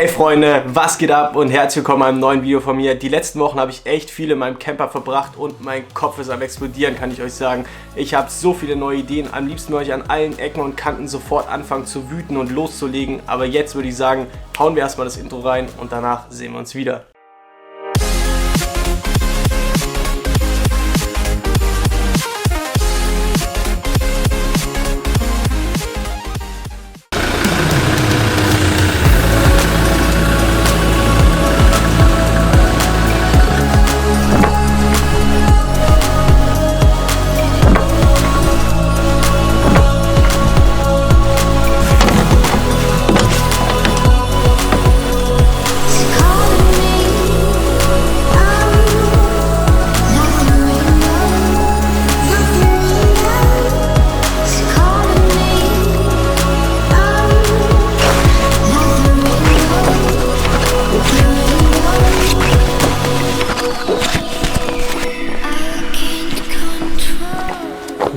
Hey Freunde, was geht ab und herzlich willkommen zu einem neuen Video von mir. Die letzten Wochen habe ich echt viel in meinem Camper verbracht und mein Kopf ist am explodieren, kann ich euch sagen. Ich habe so viele neue Ideen, am liebsten würde ich an allen Ecken und Kanten sofort anfangen zu wüten und loszulegen. Aber jetzt würde ich sagen, hauen wir erstmal das Intro rein und danach sehen wir uns wieder.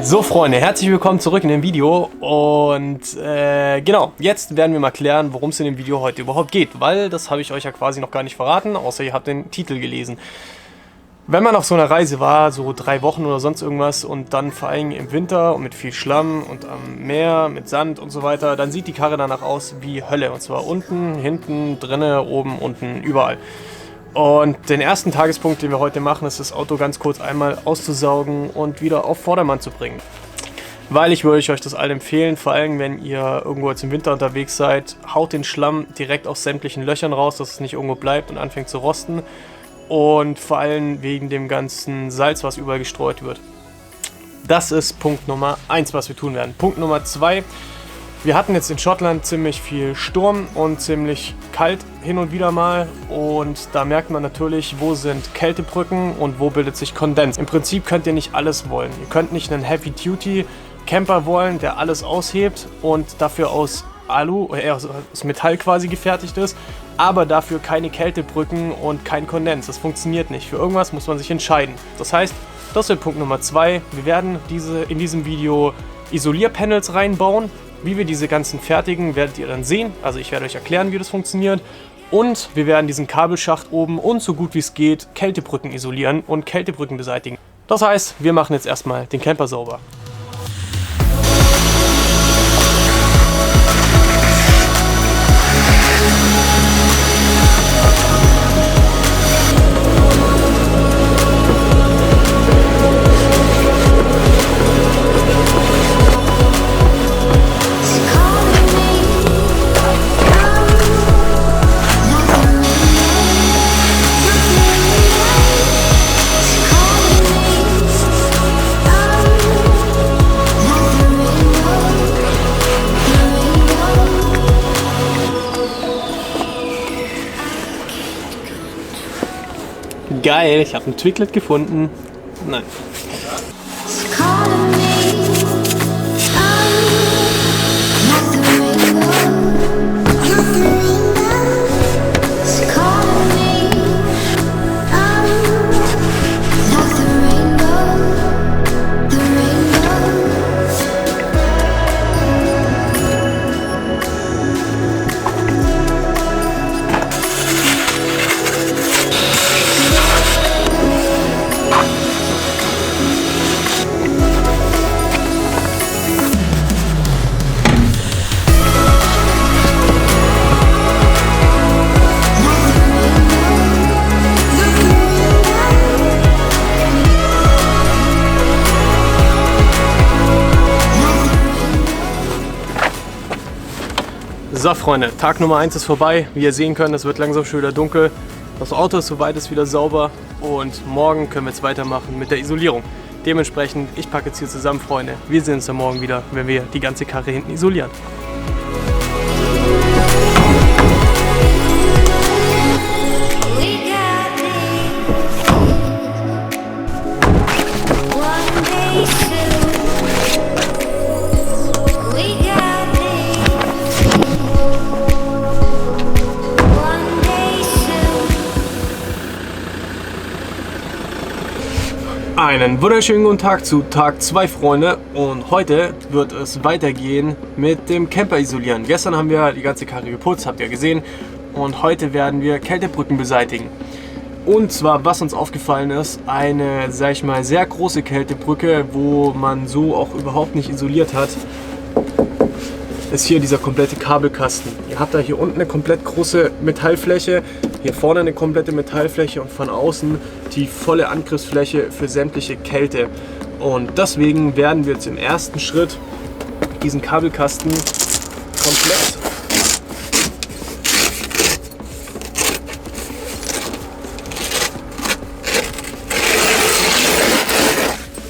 So Freunde, herzlich willkommen zurück in dem Video und genau, jetzt werden wir mal klären, worum es in dem Video heute überhaupt geht, weil das habe ich euch ja quasi noch gar nicht verraten, außer ihr habt den Titel gelesen. Wenn man auf so einer Reise war, so 3 Wochen oder sonst irgendwas und dann vor allem im Winter und mit viel Schlamm und am Meer mit Sand und so weiter, dann sieht die Karre danach aus wie Hölle und zwar unten, hinten, drinnen, oben, unten, überall. Und den ersten Tagespunkt, den wir heute machen, ist das Auto ganz kurz einmal auszusaugen und wieder auf Vordermann zu bringen. Weil ich würde euch das allen empfehlen, vor allem wenn ihr irgendwo jetzt im Winter unterwegs seid, haut den Schlamm direkt aus sämtlichen Löchern raus, dass es nicht irgendwo bleibt und anfängt zu rosten. Und vor allem wegen dem ganzen Salz, was überall gestreut wird. Das ist Punkt Nummer 1, was wir tun werden. Punkt Nummer 2. Wir hatten jetzt in Schottland ziemlich viel Sturm und ziemlich kalt hin und wieder mal und da merkt man natürlich, wo sind Kältebrücken und wo bildet sich Kondens. Im Prinzip könnt ihr nicht alles wollen. Ihr könnt nicht einen Heavy-Duty-Camper wollen, der alles aushebt und dafür aus aus Metall quasi gefertigt ist, aber dafür keine Kältebrücken und kein Kondens. Das funktioniert nicht. Für irgendwas muss man sich entscheiden. Das heißt, das wird Punkt Nummer 2. Wir werden in diesem Video Isolierpanels reinbauen. Wie wir diese ganzen fertigen, werdet ihr dann sehen. Also ich werde euch erklären, wie das funktioniert. Und wir werden diesen Kabelschacht oben und so gut wie es geht Kältebrücken isolieren und Kältebrücken beseitigen. Das heißt, wir machen jetzt erstmal den Camper sauber. Geil, ich habe ein Twiglet gefunden. Nein. So Freunde, Tag Nummer 1 ist vorbei. Wie ihr sehen könnt, es wird langsam schon wieder dunkel. Das Auto ist soweit ist wieder sauber und morgen können wir jetzt weitermachen mit der Isolierung. Dementsprechend, ich packe jetzt hier zusammen, Freunde. Wir sehen uns dann morgen wieder, wenn wir die ganze Karre hinten isolieren. Einen wunderschönen guten Tag zu Tag 2, Freunde, und heute wird es weitergehen mit dem Camper isolieren. Gestern haben wir die ganze Karre geputzt, habt ihr gesehen, und heute werden wir Kältebrücken beseitigen. Und zwar, was uns aufgefallen ist, eine, sag ich mal, sehr große Kältebrücke, wo man so auch überhaupt nicht isoliert hat, ist hier dieser komplette Kabelkasten. Ihr habt da hier unten eine komplett große Metallfläche, hier vorne eine komplette Metallfläche und von außen die volle Angriffsfläche für sämtliche Kälte. Und deswegen werden wir jetzt im ersten Schritt diesen Kabelkasten komplett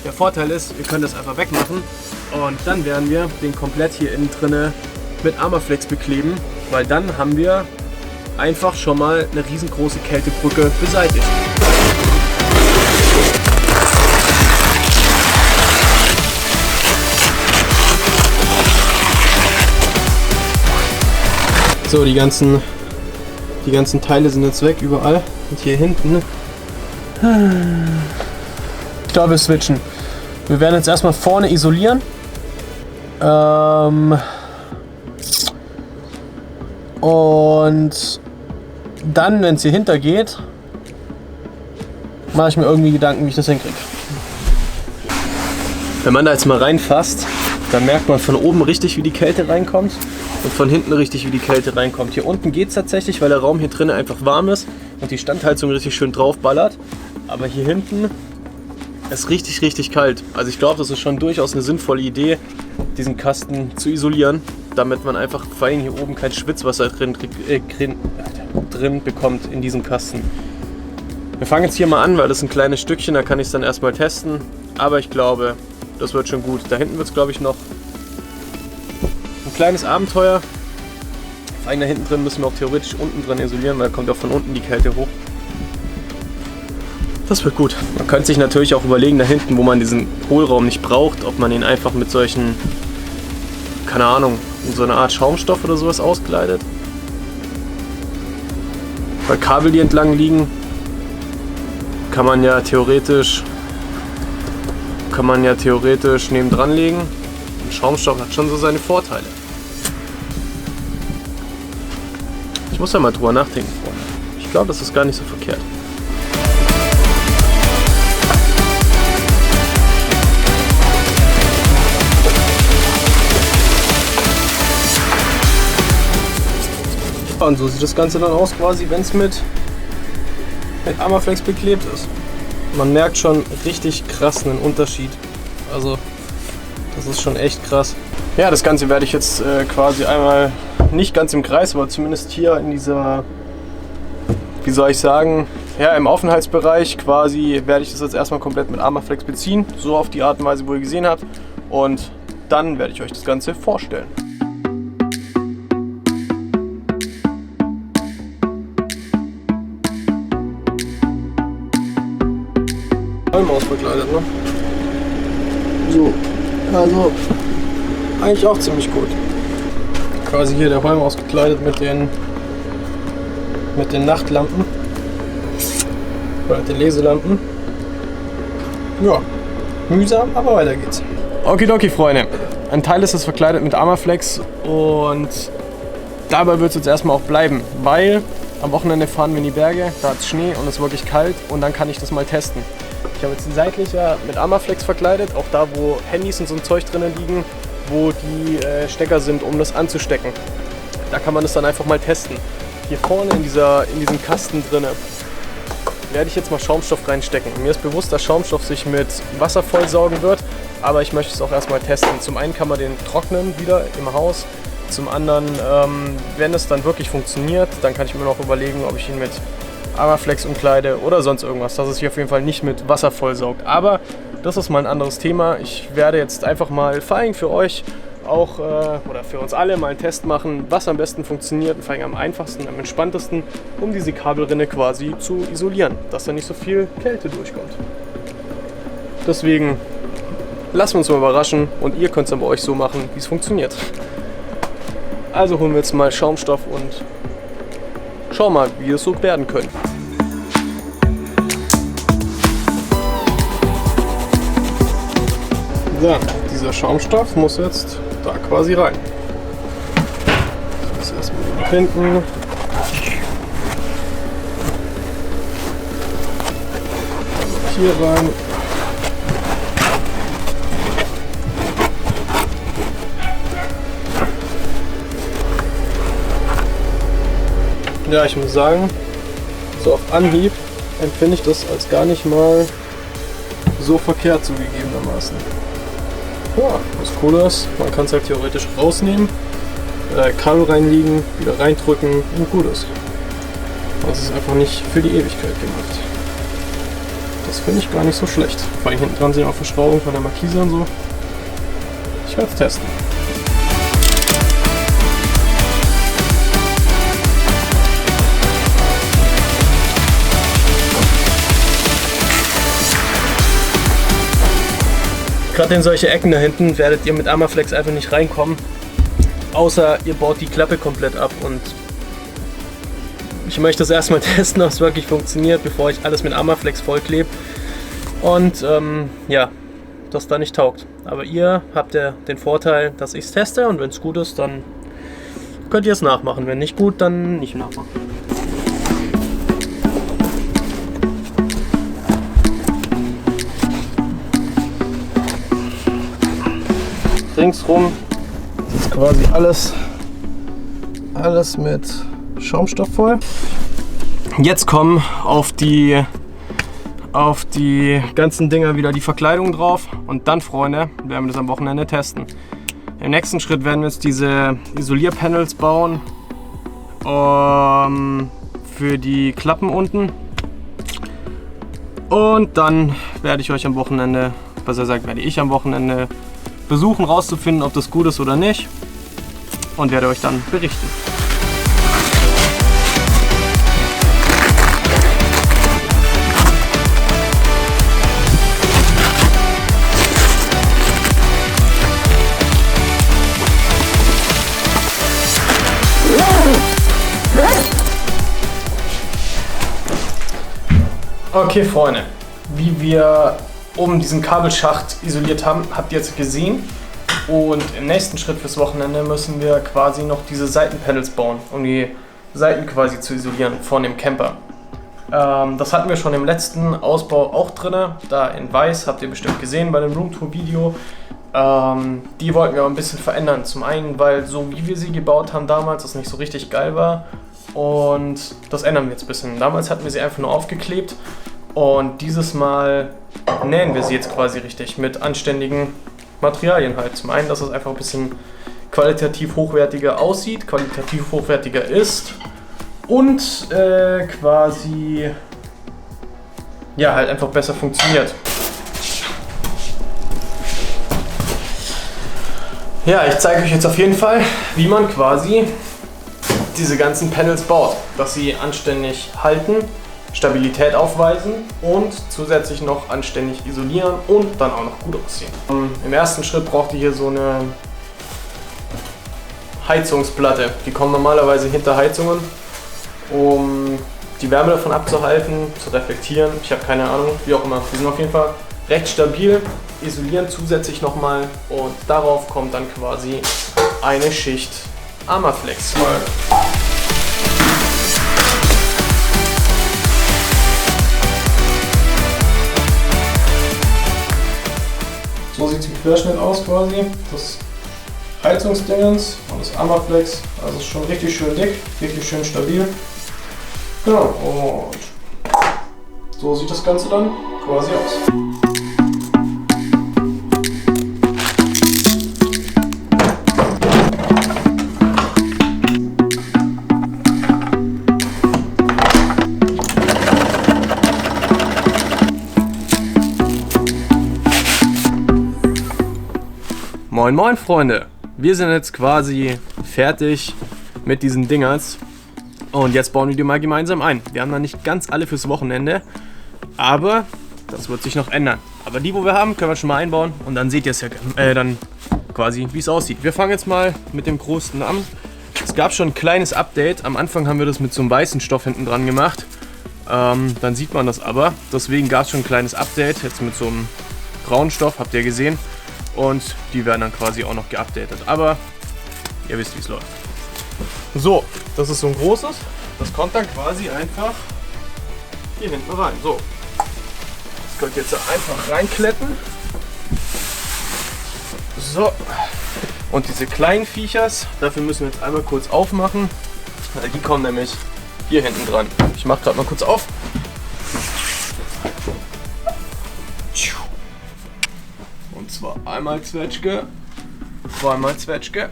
Der Vorteil ist, ihr könnt das einfach wegmachen und dann werden wir den komplett hier innen drinne mit Armaflex bekleben, weil dann haben wir einfach schon mal eine riesengroße Kältebrücke beseitigt. So, die ganzen Teile sind jetzt weg überall und hier hinten. Ich glaube, wir switchen. Wir werden jetzt erstmal vorne isolieren. Und dann, wenn es hier hinter geht, mache ich mir irgendwie Gedanken, wie ich das hinkriege. Wenn man da jetzt mal reinfasst, dann merkt man von oben richtig, wie die Kälte reinkommt und von hinten richtig, wie die Kälte reinkommt. Hier unten geht es tatsächlich, weil der Raum hier drin einfach warm ist und die Standheizung richtig schön drauf ballert. Aber hier hinten ist richtig, richtig kalt. Also ich glaube, das ist schon durchaus eine sinnvolle Idee, diesen Kasten zu isolieren, damit man einfach vor allem hier oben kein Schwitzwasser drin bekommt in diesem Kasten. Wir fangen jetzt hier mal an, weil das ist ein kleines Stückchen, da kann ich es dann erstmal testen. Aber ich glaube, das wird schon gut. Da hinten wird es, glaube ich, noch ein kleines Abenteuer. Vor allem da hinten drin müssen wir auch theoretisch unten drin isolieren, weil da kommt auch von unten die Kälte hoch. Das wird gut. Man könnte sich natürlich auch überlegen, da hinten, wo man diesen Hohlraum nicht braucht, ob man ihn einfach mit solchen, keine Ahnung, so eine Art Schaumstoff oder sowas auskleidet. Weil Kabel, die entlang liegen, kann man ja theoretisch nebendran legen. Und Schaumstoff hat schon so seine Vorteile. Ich muss ja mal drüber nachdenken, Freunde. Ich glaube, das ist gar nicht so verkehrt. Und so sieht das Ganze dann aus, quasi, wenn es mit Armaflex beklebt ist. Man merkt schon richtig krass einen Unterschied. Also, das ist schon echt krass. Ja, das Ganze werde ich jetzt quasi einmal nicht ganz im Kreis, aber zumindest hier in dieser, wie soll ich sagen, ja, im Aufenthaltsbereich quasi werde ich das jetzt erstmal komplett mit Armaflex beziehen. So auf die Art und Weise, wo ihr gesehen habt. Und dann werde ich euch das Ganze vorstellen. Ausbekleidet, ne? So, also eigentlich auch ziemlich gut. Quasi hier der Holm ausgekleidet mit den Nachtlampen oder den Leselampen. Ja, mühsam, aber weiter geht's. Okidoki, Freunde. Ein Teil ist es verkleidet mit Armaflex und dabei wird es jetzt erstmal auch bleiben, weil am Wochenende fahren wir in die Berge, da hat es Schnee und es ist wirklich kalt und dann kann ich das mal testen. Ich habe jetzt den seitlicher mit Armaflex verkleidet, auch da, wo Handys und so ein Zeug drinnen liegen, wo die Stecker sind, um das anzustecken. Da kann man das dann einfach mal testen. Hier vorne in diesem Kasten drinne werde ich jetzt mal Schaumstoff reinstecken. Mir ist bewusst, dass Schaumstoff sich mit Wasser vollsaugen wird, aber ich möchte es auch erstmal testen. Zum einen kann man den trocknen wieder im Haus, zum anderen, wenn es dann wirklich funktioniert, dann kann ich mir noch überlegen, ob ich ihn mit Armaflex umkleide oder sonst irgendwas, dass es hier auf jeden Fall nicht mit Wasser vollsaugt. Aber das ist mal ein anderes Thema. Ich werde jetzt einfach mal vor allem für euch auch oder für uns alle mal einen Test machen, was am besten funktioniert und vor allem am einfachsten, am entspanntesten, um diese Kabelrinne quasi zu isolieren, dass da nicht so viel Kälte durchkommt. Deswegen lassen wir uns mal überraschen und ihr könnt es dann bei euch so machen, wie es funktioniert. Also holen wir jetzt mal Schaumstoff und schau mal, wie es so werden können. So, dieser Schaumstoff muss jetzt da quasi rein. Das erstmal hinten. hier rein. Ja, ich muss sagen, so auf Anhieb empfinde ich das als gar nicht mal so verkehrt zugegebenermaßen. Ja, das Coole ist, man kann es halt theoretisch rausnehmen, Kabel reinlegen, wieder reindrücken und gut ist. Das ist einfach nicht für die Ewigkeit gemacht. Das finde ich gar nicht so schlecht. Vor allem hinten dran sind auch Verschraubungen von der Markise und so. Ich werde es testen. Gerade in solche Ecken da hinten werdet ihr mit Armaflex einfach nicht reinkommen, außer ihr baut die Klappe komplett ab. Und ich möchte das erstmal testen, ob es wirklich funktioniert, bevor ich alles mit Armaflex vollklebe und ja, das da nicht taugt. Aber ihr habt ja den Vorteil, dass ich es teste, und wenn es gut ist, dann könnt ihr es nachmachen. Wenn nicht gut, dann nicht nachmachen. Ringsrum ist quasi alles mit Schaumstoff voll. Jetzt kommen auf die ganzen Dinger wieder die Verkleidung drauf, und dann, Freunde, werden wir das am Wochenende testen. Im nächsten Schritt werden wir jetzt diese Isolierpanels bauen für die Klappen unten, und dann werde ich euch am Wochenende, besser gesagt werde ich am Wochenende versuchen rauszufinden, ob das gut ist oder nicht, und werde euch dann berichten. Okay, Freunde, wie wir oben diesen Kabelschacht isoliert haben, habt ihr jetzt gesehen. Und im nächsten Schritt fürs Wochenende müssen wir quasi noch diese Seitenpanels bauen, um die Seiten quasi zu isolieren von dem Camper. Das hatten wir schon im letzten Ausbau auch drin, da in weiß, habt ihr bestimmt gesehen bei dem Roomtour-Video. Die wollten wir aber ein bisschen verändern. Zum einen, weil so wie wir sie gebaut haben damals, das nicht so richtig geil war. Und das ändern wir jetzt ein bisschen. Damals hatten wir sie einfach nur aufgeklebt, und dieses Mal nähen wir sie jetzt quasi richtig mit anständigen Materialien halt. Zum einen, dass es einfach ein bisschen qualitativ hochwertiger aussieht, qualitativ hochwertiger ist und quasi ja halt einfach besser funktioniert. Ja, ich zeige euch jetzt auf jeden Fall, wie man quasi diese ganzen Panels baut, dass sie anständig halten, Stabilität aufweisen und zusätzlich noch anständig isolieren und dann auch noch gut aussehen. Im ersten Schritt braucht ihr hier so eine Heizungsplatte. Die kommen normalerweise hinter Heizungen, um die Wärme davon abzuhalten, zu reflektieren. Ich habe keine Ahnung, wie auch immer. Die sind auf jeden Fall recht stabil, isolieren zusätzlich nochmal, und darauf kommt dann quasi eine Schicht Armaflex. So sieht es im Querschnitt aus quasi, das Heizungsdingens und das Armaflex. Also ist schon richtig schön dick, richtig schön stabil. Genau, und so sieht das Ganze dann quasi aus. Moin moin Freunde, wir sind jetzt quasi fertig mit diesen Dingers, und jetzt bauen wir die mal gemeinsam ein. Wir haben noch nicht ganz alle fürs Wochenende, aber das wird sich noch ändern. Aber die, wo wir haben, können wir schon mal einbauen, und dann seht ihr es ja dann quasi, wie es aussieht. Wir fangen jetzt mal mit dem größten an. Es gab schon ein kleines Update. Am Anfang haben wir das mit so einem weißen Stoff hinten dran gemacht. Dann sieht man das aber. Deswegen gab es schon ein kleines Update. Jetzt mit so einem braunen Stoff, habt ihr gesehen. Und die werden dann quasi auch noch geupdatet. Aber ihr wisst, wie es läuft. So, das ist so ein großes. Das kommt dann quasi einfach hier hinten rein. So. Das könnt ihr jetzt einfach reinkletten. So. Und diese kleinen Viechers, dafür müssen wir jetzt einmal kurz aufmachen. Weil die kommen nämlich hier hinten dran. Ich mache gerade mal kurz auf. Und zwar einmal Zwetschge, zweimal Zwetschge.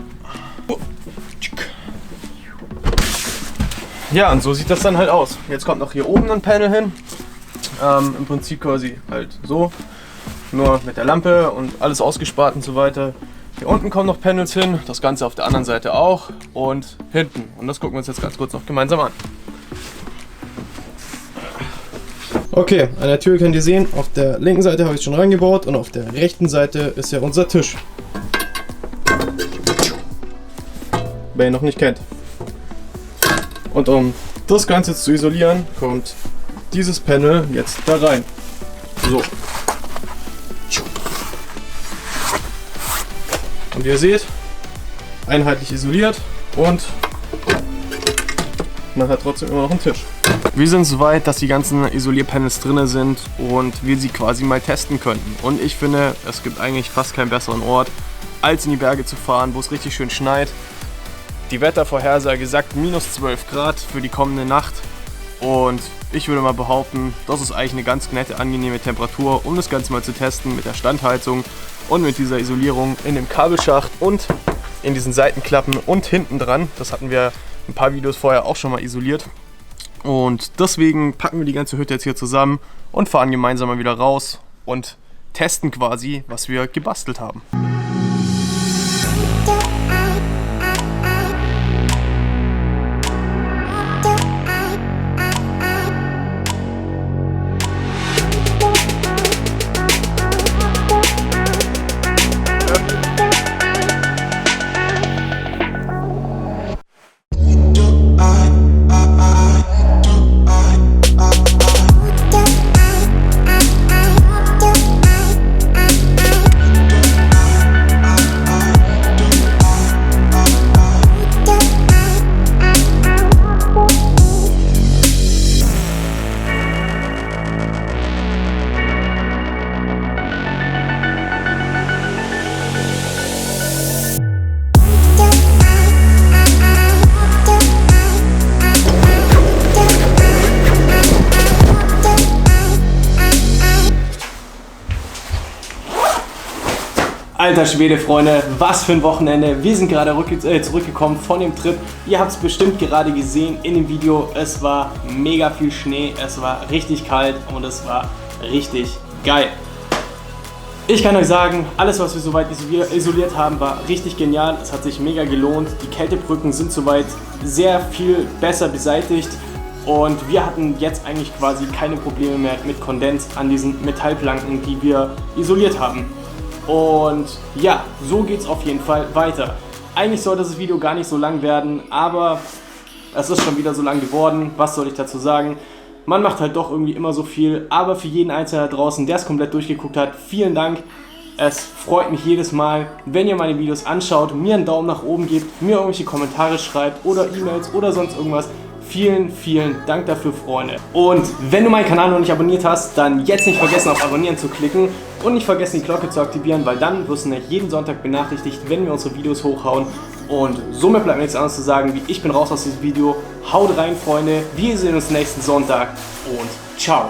Ja, und so sieht das dann halt aus. Jetzt kommt noch hier oben ein Panel hin. Im Prinzip quasi halt so. Nur mit der Lampe und alles ausgespart und so weiter. Hier unten kommen noch Panels hin. Das Ganze auf der anderen Seite auch. Und hinten. Und das gucken wir uns jetzt ganz kurz noch gemeinsam an. Okay, an der Tür könnt ihr sehen, auf der linken Seite habe ich es schon reingebaut und auf der rechten Seite ist ja unser Tisch. Wer ihn noch nicht kennt. Und um das Ganze jetzt zu isolieren, kommt dieses Panel jetzt da rein. So. Und wie ihr seht, einheitlich isoliert und man hat trotzdem immer noch einen Tisch. Wir sind so weit, dass die ganzen Isolierpanels drin sind und wir sie quasi mal testen könnten. Und ich finde, es gibt eigentlich fast keinen besseren Ort, als in die Berge zu fahren, wo es richtig schön schneit. Die Wettervorhersage sagt minus 12 Grad für die kommende Nacht. Und ich würde mal behaupten, das ist eigentlich eine ganz nette, angenehme Temperatur, um das Ganze mal zu testen mit der Standheizung und mit dieser Isolierung in dem Kabelschacht und in diesen Seitenklappen und hinten dran. Das hatten wir ein paar Videos vorher auch schon mal isoliert. Und deswegen packen wir die ganze Hütte jetzt hier zusammen und fahren gemeinsam mal wieder raus und testen quasi, was wir gebastelt haben. Alter Schwede, Freunde, was für ein Wochenende. Wir sind gerade zurückgekommen von dem Trip. Ihr habt es bestimmt gerade gesehen in dem Video. Es war mega viel Schnee, es war richtig kalt und es war richtig geil. Ich kann euch sagen, alles was wir soweit isoliert haben, war richtig genial. Es hat sich mega gelohnt. Die Kältebrücken sind soweit sehr viel besser beseitigt. Und wir hatten jetzt eigentlich quasi keine Probleme mehr mit Kondens an diesen Metallplanken, die wir isoliert haben. Und ja, so geht es auf jeden Fall weiter. Eigentlich sollte das Video gar nicht so lang werden, aber es ist schon wieder so lang geworden. Was soll ich dazu sagen? Man macht halt doch irgendwie immer so viel, aber für jeden Einzelnen da draußen, der es komplett durchgeguckt hat, vielen Dank. Es freut mich jedes Mal, wenn ihr meine Videos anschaut, mir einen Daumen nach oben gebt, mir irgendwelche Kommentare schreibt oder E-Mails oder sonst irgendwas. Vielen, vielen Dank dafür, Freunde. Und wenn du meinen Kanal noch nicht abonniert hast, dann jetzt nicht vergessen auf Abonnieren zu klicken und nicht vergessen die Glocke zu aktivieren, weil dann wirst du jeden Sonntag benachrichtigt, wenn wir unsere Videos hochhauen. Und somit bleibt mir nichts anderes zu sagen, wie ich bin raus aus diesem Video. Haut rein, Freunde. Wir sehen uns nächsten Sonntag und ciao.